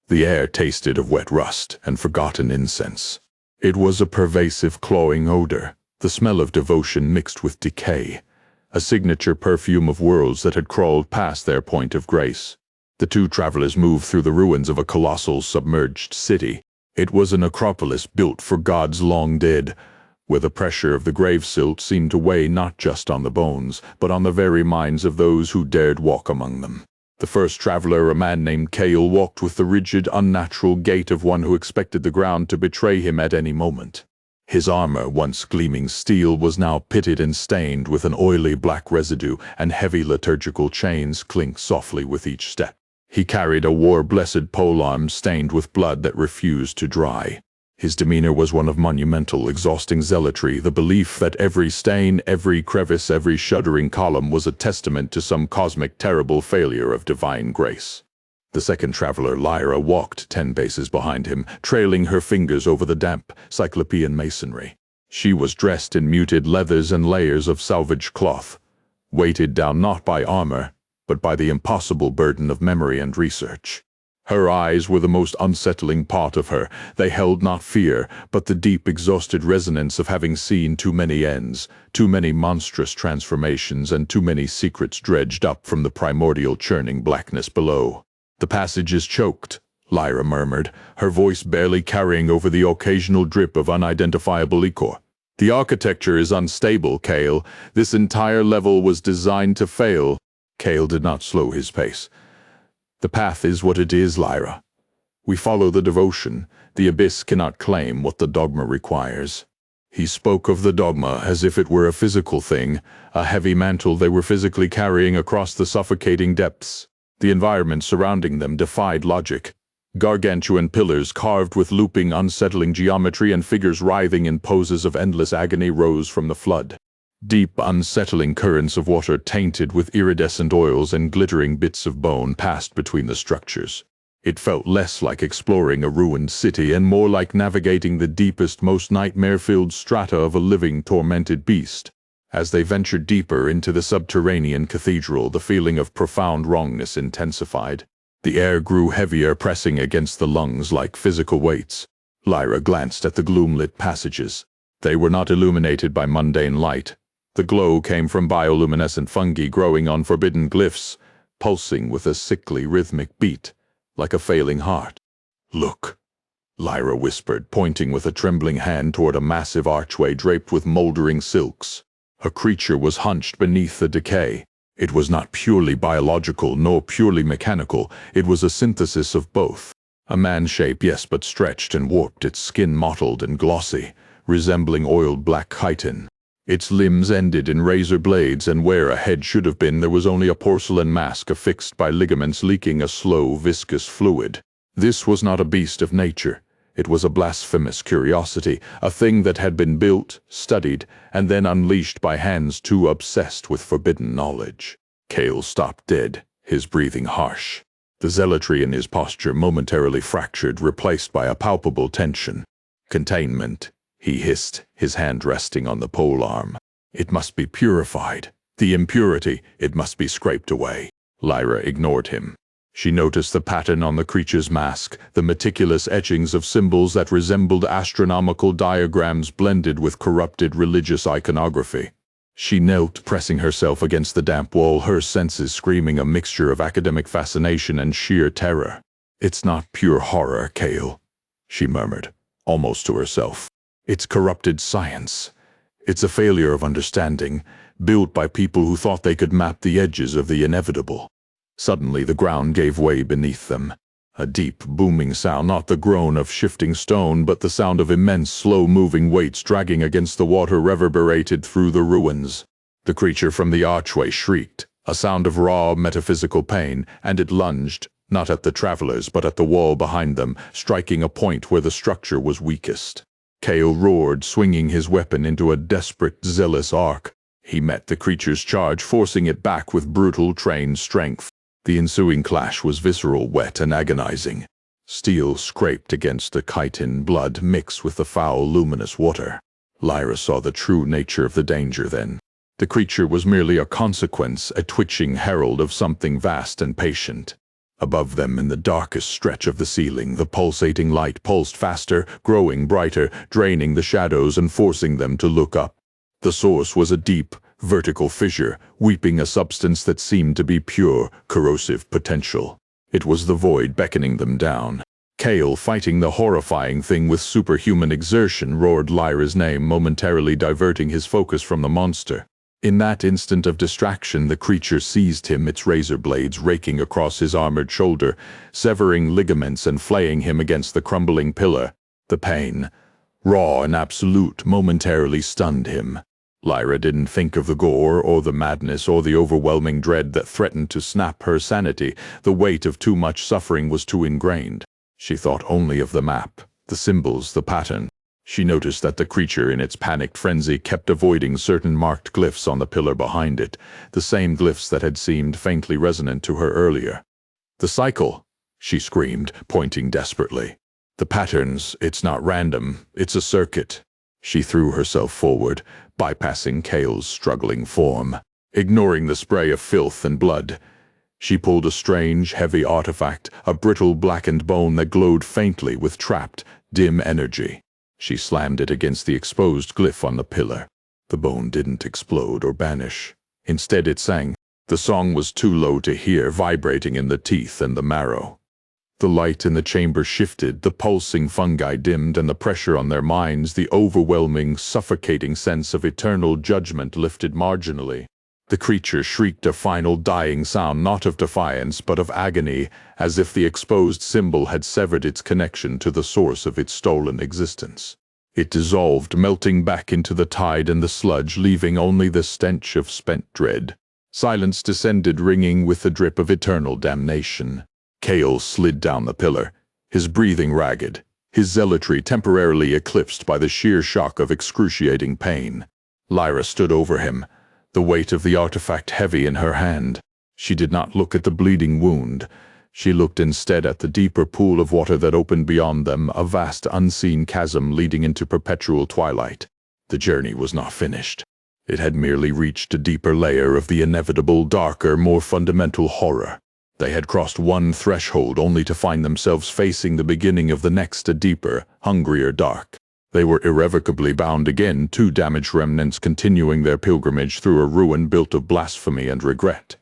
The air tasted of wet rust and forgotten incense. It was a pervasive clawing odor, the smell of devotion mixed with decay, a signature perfume of worlds that had crawled past their point of grace. The two travelers moved through the ruins of a colossal submerged city. It was a necropolis built for gods long dead, where the pressure of the grave-silt seemed to weigh not just on the bones, but on the very minds of those who dared walk among them. The first traveler, a man named Kael, walked with the rigid, unnatural gait of one who expected the ground to betray him at any moment. His armor, once gleaming steel, was now pitted and stained with an oily black residue, and heavy liturgical chains clinked softly with each step. He carried a war-blessed polearm stained with blood that refused to dry. His demeanor was one of monumental, exhausting zealotry, the belief that every stain, every crevice, every shuddering column was a testament to some cosmic, terrible failure of divine grace. The second traveler, Lyra, walked 10 paces behind him, trailing her fingers over the damp, cyclopean masonry. She was dressed in muted leathers and layers of salvaged cloth, weighted down not by armor, but by the impossible burden of memory and research. Her eyes were the most unsettling part of her. They held not fear, but the deep, exhausted resonance of having seen too many ends, too many monstrous transformations, and too many secrets dredged up from the primordial churning blackness below. "The passage is choked," Lyra murmured, her voice barely carrying over the occasional drip of unidentifiable ichor. "The architecture is unstable, Kael. This entire level was designed to fail." Kael did not slow his pace. "The path is what it is, Lyra. We follow the devotion. The abyss cannot claim what the dogma requires." He spoke of the dogma as if it were a physical thing, a heavy mantle they were physically carrying across the suffocating depths. The environment surrounding them defied logic. Gargantuan pillars carved with looping, unsettling geometry and figures writhing in poses of endless agony rose from the flood. Deep, unsettling currents of water tainted with iridescent oils and glittering bits of bone passed between the structures. It felt less like exploring a ruined city and more like navigating the deepest, most nightmare-filled strata of a living, tormented beast. As they ventured deeper into the subterranean cathedral, the feeling of profound wrongness intensified. The air grew heavier, pressing against the lungs like physical weights. Lyra glanced at the gloom-lit passages. They were not illuminated by mundane light. The glow came from bioluminescent fungi growing on forbidden glyphs, pulsing with a sickly, rhythmic beat, like a failing heart. "Look," Lyra whispered, pointing with a trembling hand toward a massive archway draped with moldering silks. A creature was hunched beneath the decay. It was not purely biological nor purely mechanical. It was a synthesis of both. A man shape, yes, but stretched and warped, its skin mottled and glossy, resembling oiled black chitin. Its limbs ended in razor blades, and where a head should have been, there was only a porcelain mask affixed by ligaments leaking a slow, viscous fluid. This was not a beast of nature. It was a blasphemous curiosity, a thing that had been built, studied, and then unleashed by hands too obsessed with forbidden knowledge. Kael stopped dead, his breathing harsh. The zealotry in his posture momentarily fractured, replaced by a palpable tension. "Containment," he hissed, his hand resting on the polearm. "It must be purified. The impurity, it must be scraped away." Lyra ignored him. She noticed the pattern on the creature's mask, the meticulous etchings of symbols that resembled astronomical diagrams blended with corrupted religious iconography. She knelt, pressing herself against the damp wall, her senses screaming a mixture of academic fascination and sheer terror. "It's not pure horror, Kael," she murmured, almost to herself. "It's corrupted science. It's a failure of understanding, built by people who thought they could map the edges of the inevitable." Suddenly the ground gave way beneath them. A deep, booming sound, not the groan of shifting stone, but the sound of immense, slow-moving weights dragging against the water, reverberated through the ruins. The creature from the archway shrieked, a sound of raw, metaphysical pain, and it lunged, not at the travelers, but at the wall behind them, striking a point where the structure was weakest. Kael roared, swinging his weapon into a desperate, zealous arc. He met the creature's charge, forcing it back with brutal, trained strength. The ensuing clash was visceral, wet, and agonizing. Steel scraped against the chitin, blood mixed with the foul, luminous water. Lyra saw the true nature of the danger then. The creature was merely a consequence, a twitching herald of something vast and patient. Above them, in the darkest stretch of the ceiling, the pulsating light pulsed faster, growing brighter, draining the shadows and forcing them to look up. The source was a deep, vertical fissure, weeping a substance that seemed to be pure, corrosive potential. It was the void beckoning them down. Kael, fighting the horrifying thing with superhuman exertion, roared Lyra's name, momentarily diverting his focus from the monster. In that instant of distraction, the creature seized him, its razor blades raking across his armored shoulder, severing ligaments and flaying him against the crumbling pillar. The pain, raw and absolute, momentarily stunned him. Lyra didn't think of the gore or the madness or the overwhelming dread that threatened to snap her sanity. The weight of too much suffering was too ingrained. She thought only of the map, the symbols, the pattern. She noticed that the creature, in its panicked frenzy, kept avoiding certain marked glyphs on the pillar behind it, the same glyphs that had seemed faintly resonant to her earlier. "The cycle!" she screamed, pointing desperately. "The patterns, it's not random, it's a circuit." She threw herself forward, bypassing Kael's struggling form. Ignoring the spray of filth and blood, she pulled a strange, heavy artifact, a brittle, blackened bone that glowed faintly with trapped, dim energy. She slammed it against the exposed glyph on the pillar. The bone didn't explode or vanish. Instead it sang. The song was too low to hear, vibrating in the teeth and the marrow. The light in the chamber shifted, the pulsing fungi dimmed, and the pressure on their minds, the overwhelming, suffocating sense of eternal judgment, lifted marginally. The creature shrieked a final dying sound, not of defiance, but of agony, as if the exposed symbol had severed its connection to the source of its stolen existence. It dissolved, melting back into the tide and the sludge, leaving only the stench of spent dread. Silence descended, ringing with the drip of eternal damnation. Kael slid down the pillar, his breathing ragged, his zealotry temporarily eclipsed by the sheer shock of excruciating pain. Lyra stood over him, the weight of the artifact heavy in her hand. She did not look at the bleeding wound. She looked instead at the deeper pool of water that opened beyond them, a vast unseen chasm leading into perpetual twilight. The journey was not finished. It had merely reached a deeper layer of the inevitable, darker, more fundamental horror. They had crossed one threshold only to find themselves facing the beginning of the next, a deeper, hungrier dark. They were irrevocably bound again, two damaged remnants continuing their pilgrimage through a ruin built of blasphemy and regret.